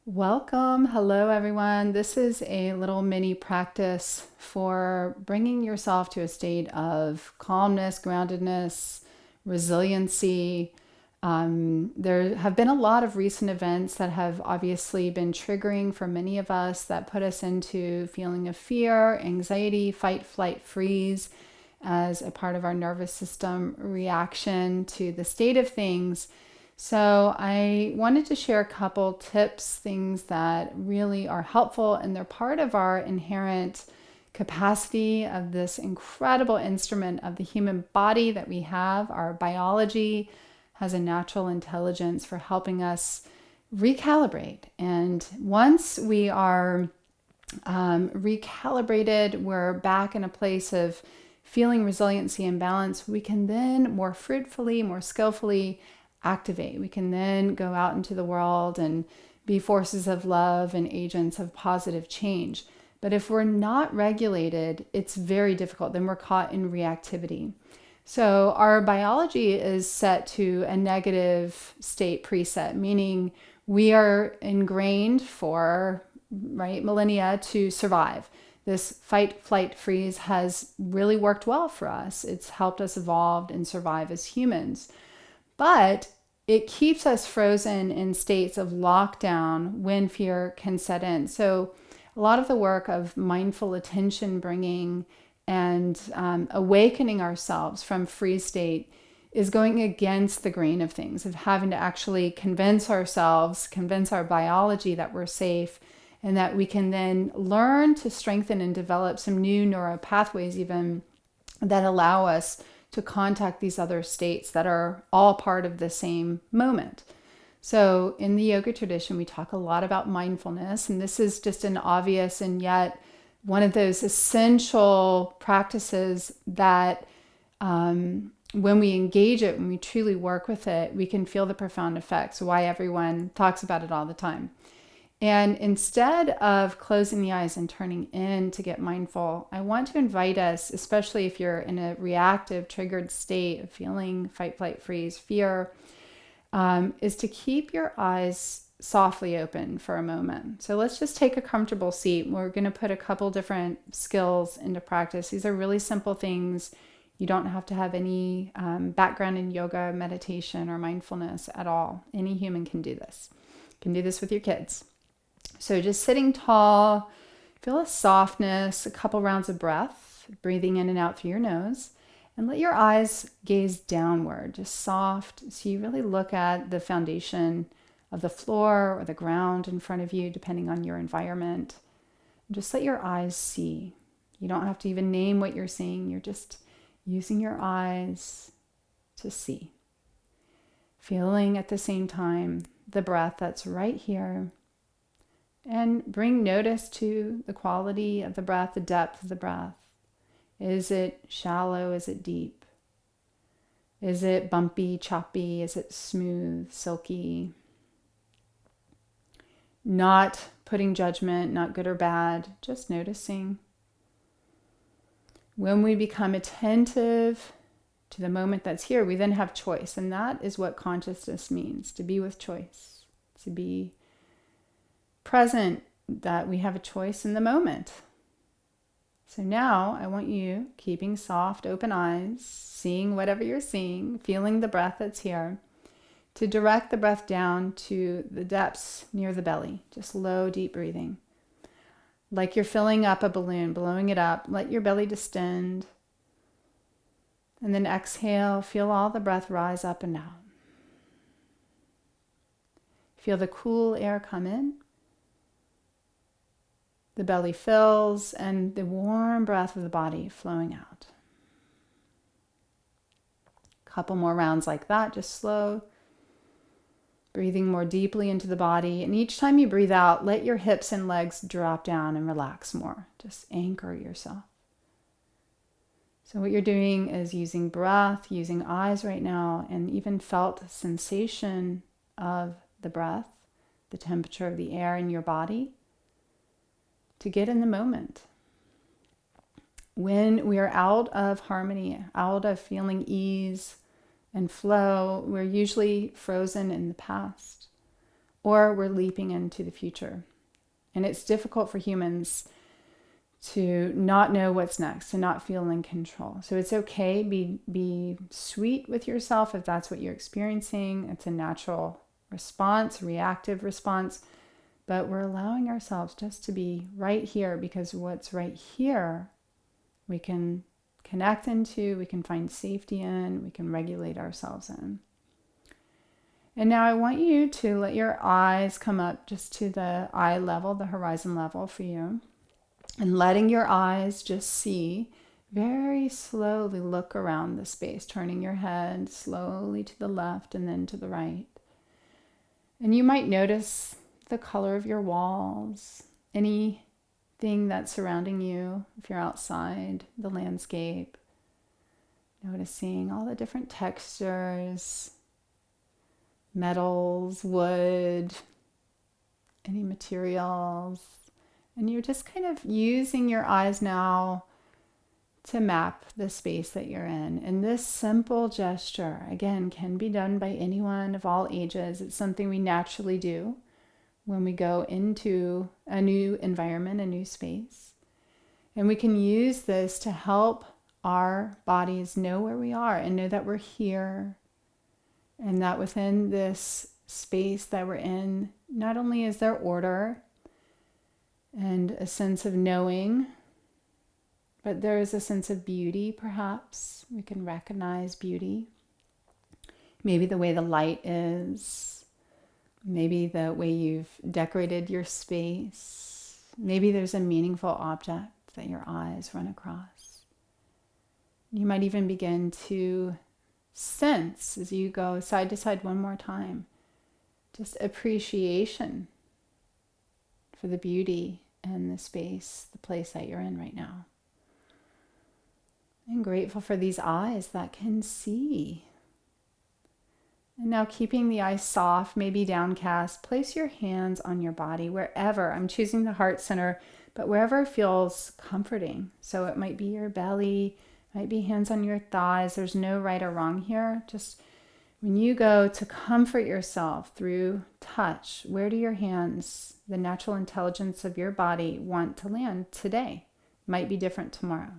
Welcome. Hello, everyone. This is a little mini practice for bringing yourself to a state of calmness, groundedness, resiliency. There have been a lot of recent events that have obviously been triggering for many of us that put us into feeling of fear, anxiety, fight, flight, freeze as a part of our nervous system reaction to the state of things. So, I wanted to share a couple tips, things that really are helpful, and they're part of our inherent capacity of this incredible instrument of the human body that we have. Our biology has a natural intelligence for helping us recalibrate. And once we are recalibrated, we're back in a place of feeling resiliency and balance, we can then more fruitfully, more skillfully activate. We can then go out into the world and be forces of love and agents of positive change. But if we're not regulated, it's very difficult. Then we're caught in reactivity. So our biology is set to a negative state preset, meaning we are ingrained for millennia to survive. This fight, flight, freeze has really worked well for us. It's helped us evolve and survive as humans. But it keeps us frozen in states of lockdown when fear can set in. So, a lot of the work of mindful attention bringing and awakening ourselves from freeze state is going against the grain of things, of having to actually convince ourselves, convince our biology that we're safe, and that we can then learn to strengthen and develop some new neural pathways, even that allow us to contact these other states that are all part of the same moment. So, in the yoga tradition, we talk a lot about mindfulness, and this is just an obvious and yet one of those essential practices that when we engage it, when we truly work with it, we can feel the profound effects, why everyone talks about it all the time. And instead of closing the eyes and turning in to get mindful, I want to invite us, especially if you're in a reactive, triggered state of feeling fight, flight, freeze, fear, is to keep your eyes softly open for a moment. So let's just take a comfortable seat. We're going to put a couple different skills into practice. These are really simple things. You don't have to have any background in yoga, meditation, or mindfulness at all. Any human can do this. You can do this with your kids. So just sitting tall, feel a softness, a couple rounds of breath, breathing in and out through your nose, and let your eyes gaze downward, just soft. So you really look at the foundation of the floor or the ground in front of you, depending on your environment. Just let your eyes see. You don't have to even name what you're seeing. You're just using your eyes to see. Feeling at the same time the breath that's right here. And bring notice to the quality of the breath, the depth of the breath. Is it shallow? Is it deep? Is it bumpy, choppy? Is it smooth, silky? Not putting judgment, not good or bad, just noticing. When we become attentive to the moment that's here, we then have choice. And that is what consciousness means, to be with choice, to be present, that we have a choice in the moment. So now I want you, keeping soft, open eyes, seeing whatever you're seeing, feeling the breath that's here, to direct the breath down to the depths near the belly, just low, deep breathing. Like you're filling up a balloon, blowing it up. Let your belly distend. And then exhale, feel all the breath rise up and out. Feel the cool air come in. The belly fills and the warm breath of the body flowing out. Couple more rounds like that, just slow. Breathing more deeply into the body. And each time you breathe out, let your hips and legs drop down and relax more. Just anchor yourself. So what you're doing is using breath, using eyes right now, and even felt sensation of the breath, the temperature of the air in your body, to get in the moment. When we are out of harmony, out of feeling ease and flow, we're usually frozen in the past or we're leaping into the future. And it's difficult for humans to not know what's next, to not feel in control. So it's okay, be sweet with yourself if that's what you're experiencing. It's a natural response, reactive response, but we're allowing ourselves just to be right here, because what's right here we can connect into, we can find safety in, we can regulate ourselves in. And now I want you to let your eyes come up just to the eye level, the horizon level for you. And letting your eyes just see, very slowly look around the space, turning your head slowly to the left and then to the right. And you might notice the color of your walls, anything that's surrounding you, if you're outside, the landscape. Noticing all the different textures, metals, wood, any materials. And you're just kind of using your eyes now to map the space that you're in. And this simple gesture, again, can be done by anyone of all ages. It's something we naturally do when we go into a new environment, a new space. And we can use this to help our bodies know where we are and know that we're here. And that within this space that we're in, not only is there order and a sense of knowing, but there is a sense of beauty, perhaps. We can recognize beauty. Maybe the way the light is, maybe the way you've decorated your space. Maybe there's a meaningful object that your eyes run across. You might even begin to sense, as you go side to side one more time, just appreciation for the beauty and the space, the place that you're in right now. I'm grateful for these eyes that can see. And now, keeping the eyes soft, maybe downcast, place your hands on your body wherever. I'm choosing the heart center, but wherever feels comforting. So it might be your belly, might be hands on your thighs. There's no right or wrong here. Just when you go to comfort yourself through touch, where do your hands, the natural intelligence of your body, want to land today? Might be different tomorrow.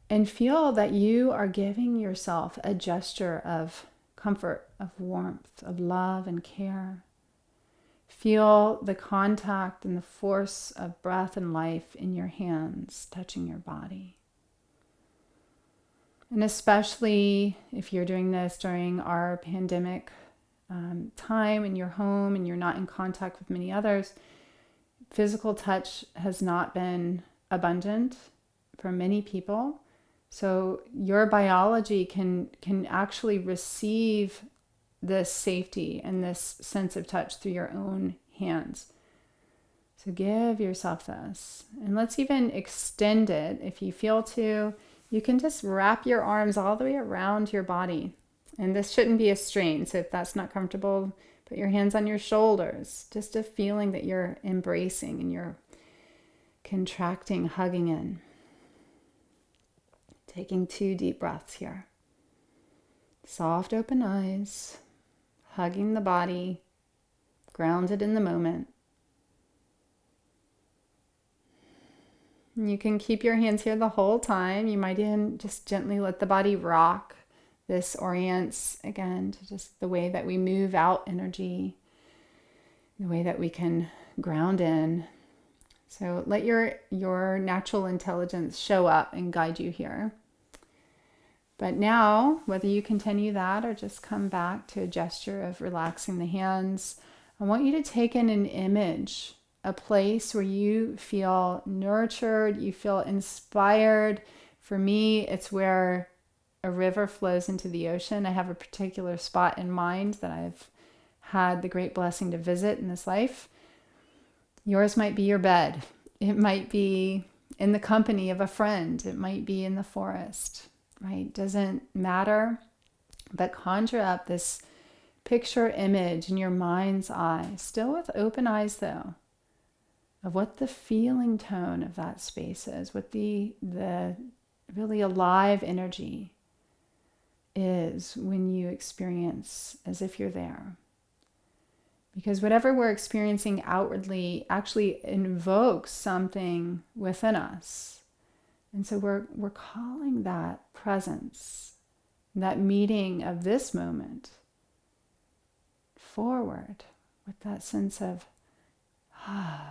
And feel that you are giving yourself a gesture of comfort, of warmth, of love and care. Feel the contact and the force of breath and life in your hands touching your body. And especially if you're doing this during our pandemic time in your home and you're not in contact with many others, physical touch has not been abundant for many people. So your biology can actually receive this safety and this sense of touch through your own hands. So give yourself this. And let's even extend it if you feel to. You can just wrap your arms all the way around your body. And this shouldn't be a strain. So if that's not comfortable, put your hands on your shoulders. Just a feeling that you're embracing and you're contracting, hugging in. Taking 2 deep breaths here. Soft open eyes, hugging the body, grounded in the moment. You can keep your hands here the whole time. You might even just gently let the body rock. This orients, again, to just the way that we move out energy, the way that we can ground in. So let your natural intelligence show up and guide you here. But now, whether you continue that or just come back to a gesture of relaxing the hands, I want you to take in an image, a place where you feel nurtured, you feel inspired. For me, it's where a river flows into the ocean. I have a particular spot in mind that I've had the great blessing to visit in this life. Yours might be your bed. It might be in the company of a friend. It might be in the forest, right? Doesn't matter. But conjure up this picture image in your mind's eye, still with open eyes though, of what the feeling tone of that space is, what the really alive energy is when you experience as if you're there. Because whatever we're experiencing outwardly actually invokes something within us. And so we're calling that presence, that meeting of this moment forward with that sense of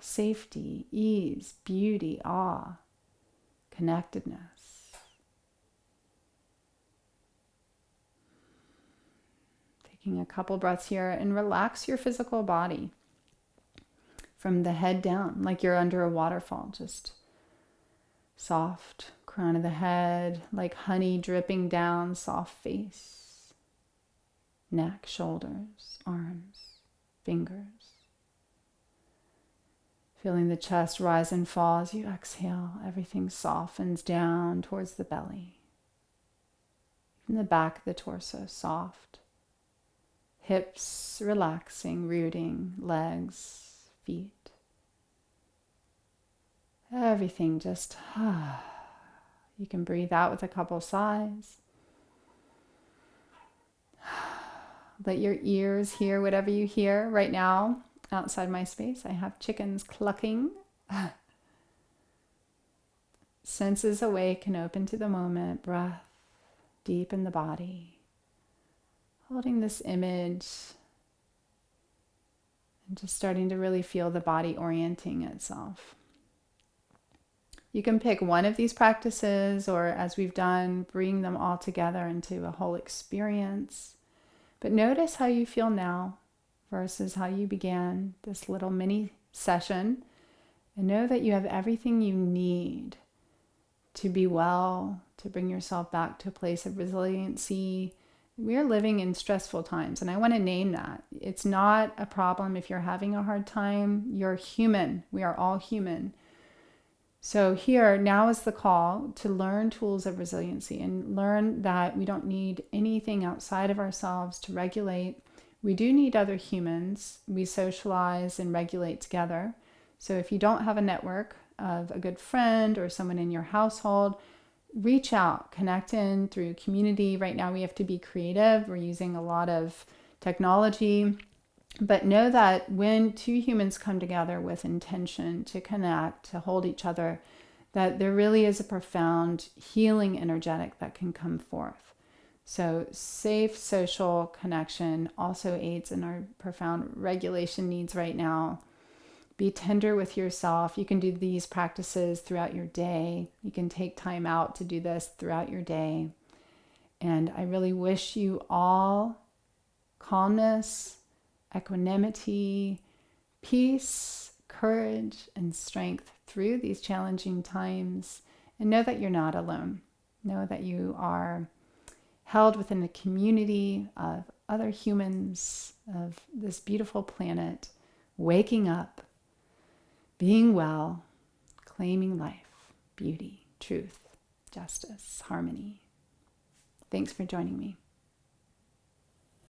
safety, ease, beauty, awe, connectedness. Taking a couple breaths here and relax your physical body from the head down, like you're under a waterfall, just soft crown of the head, like honey dripping down, soft face, neck, shoulders, arms, fingers. Feeling the chest rise and fall as you exhale. Everything softens down towards the belly. Even the back of the torso, soft. Hips relaxing, rooting, legs, feet. Everything just, you can breathe out with a couple sighs. Let your ears hear whatever you hear right now. Outside my space, I have chickens clucking. Senses awake and open to the moment. Breath deep in the body. Holding this image and just starting to really feel the body orienting itself. You can pick one of these practices, or as we've done, bring them all together into a whole experience. But notice how you feel now versus how you began this little mini session, and know that you have everything you need to be well, to bring yourself back to a place of resiliency. We are living in stressful times, and I want to name that. It's not a problem if you're having a hard time. You're human. We are all human. So here, now is the call to learn tools of resiliency and learn that we don't need anything outside of ourselves to regulate. We do need other humans. We socialize and regulate together. So if you don't have a network of a good friend or someone in your household, reach out, connect in through community. Right now we have to be creative. We're using a lot of technology. But know that when two humans come together with intention to connect, to hold each other, that there really is a profound healing energetic that can come forth. So safe social connection also aids in our profound regulation needs right now. Be tender with yourself. You can do these practices throughout your day. You can take time out to do this throughout your day. And I really wish you all calmness, equanimity, peace, courage, and strength through these challenging times. And know that you're not alone. Know that you are held within a community of other humans, of this beautiful planet, waking up, being well, claiming life, beauty, truth, justice, harmony. Thanks for joining me.